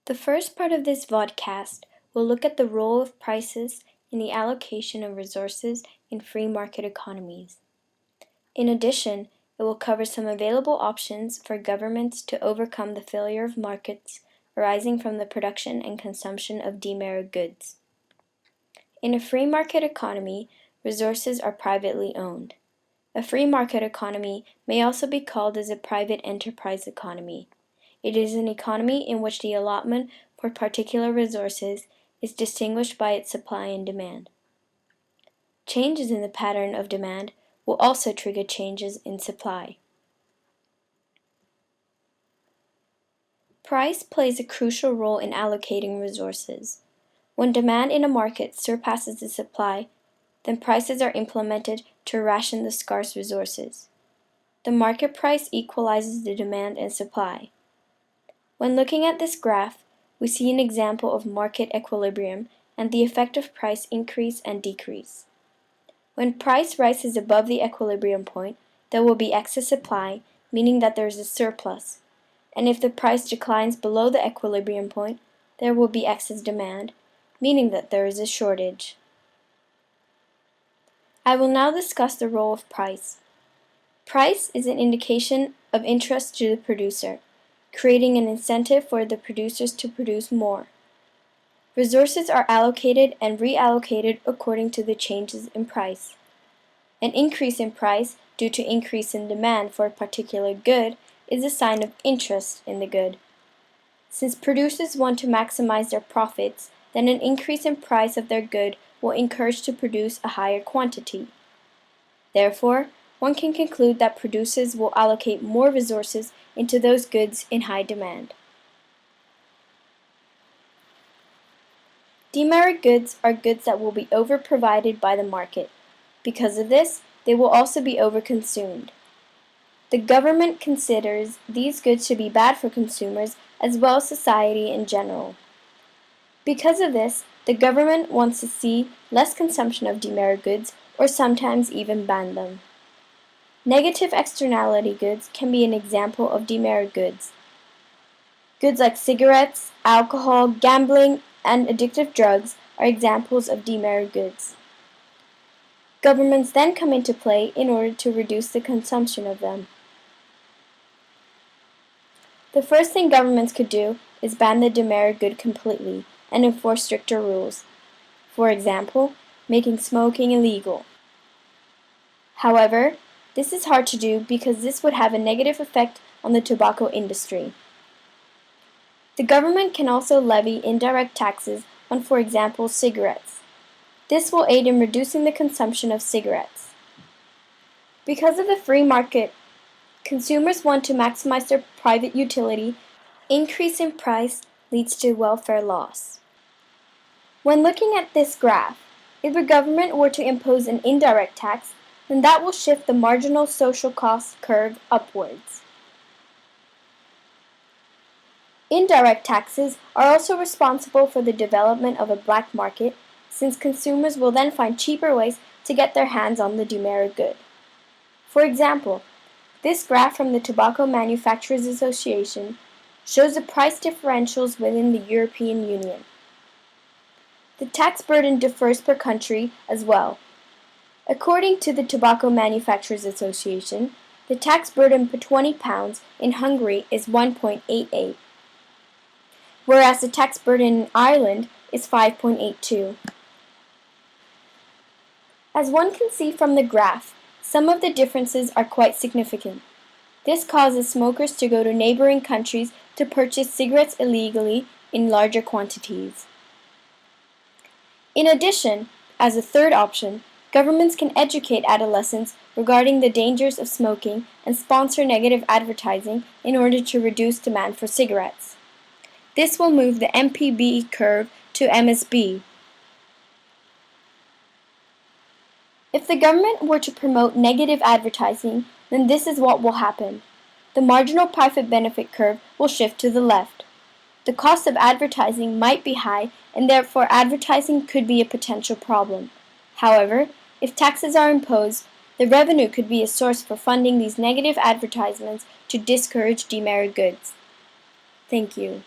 The first part of this vodcast will look at the role of prices in the allocation of resources in free market economies. In addition, it will cover some available options for governments to overcome the failure of markets arising from the production and consumption of demerit goods. In a free market economy, resources are privately owned. A free market economy may also be called as a private enterprise economy. It is an economy in which the allotment for particular resources is distinguished by its supply and demand. Changes in the pattern of demand will also trigger changes in supply. Price plays a crucial role in allocating resources. When demand in a market surpasses the supply, then prices are implemented to ration the scarce resources. The market price equalizes the demand and supply. When looking at this graph, we see an example of market equilibrium and the effect of price increase and decrease. When price rises above the equilibrium point, there will be excess supply, meaning that there is a surplus, and if the price declines below the equilibrium point, there will be excess demand, meaning that there is a shortage. I will now discuss the role of price. Price is an indication of interest to the producer, creating an incentive for the producers to produce more. Resources are allocated and reallocated according to the changes in price. An increase in price due to increase in demand for a particular good is a sign of interest in the good. Since producers want to maximize their profits, then an increase in price of their good will encourage to produce a higher quantity. Therefore, one can conclude that producers will allocate more resources into those goods in high demand. Demerit goods are goods that will be overprovided by the market. Because of this, they will also be overconsumed. The government considers these goods to be bad for consumers as well as society in general. Because of this, the government wants to see less consumption of demerit goods or sometimes even ban them. Negative externality goods can be an example of demerit goods. Goods like cigarettes, alcohol, gambling, and addictive drugs are examples of demerit goods. Governments then come into play in order to reduce the consumption of them. The first thing governments could do is ban the demerit good completely and enforce stricter rules. For example, making smoking illegal. However, this is hard to do because this would have a negative effect on the tobacco industry. The government can also levy indirect taxes on, for example, cigarettes. This will aid in reducing the consumption of cigarettes. Because of the free market, consumers want to maximize their private utility. Increase in price leads to welfare loss. When looking at this graph, if a government were to impose an indirect tax, then that will shift the marginal social cost curve upwards. Indirect taxes are also responsible for the development of a black market, since consumers will then find cheaper ways to get their hands on the demerit good. For example, this graph from the Tobacco Manufacturers Association shows the price differentials within the European Union. The tax burden differs per country as well. According to the Tobacco Manufacturers Association, the tax burden per 20 pounds in Hungary is 1.88, whereas the tax burden in Ireland is 5.82. As one can see from the graph, some of the differences are quite significant. This causes smokers to go to neighboring countries to purchase cigarettes illegally in larger quantities. In addition, as a third option, governments can educate adolescents regarding the dangers of smoking and sponsor negative advertising in order to reduce demand for cigarettes. This will move the MPB curve to MSB. If the government were to promote negative advertising, then this is what will happen. The marginal profit benefit curve will shift to the left. The cost of advertising might be high, and therefore advertising could be a potential problem. However, if taxes are imposed, the revenue could be a source for funding these negative advertisements to discourage demerit goods. Thank you.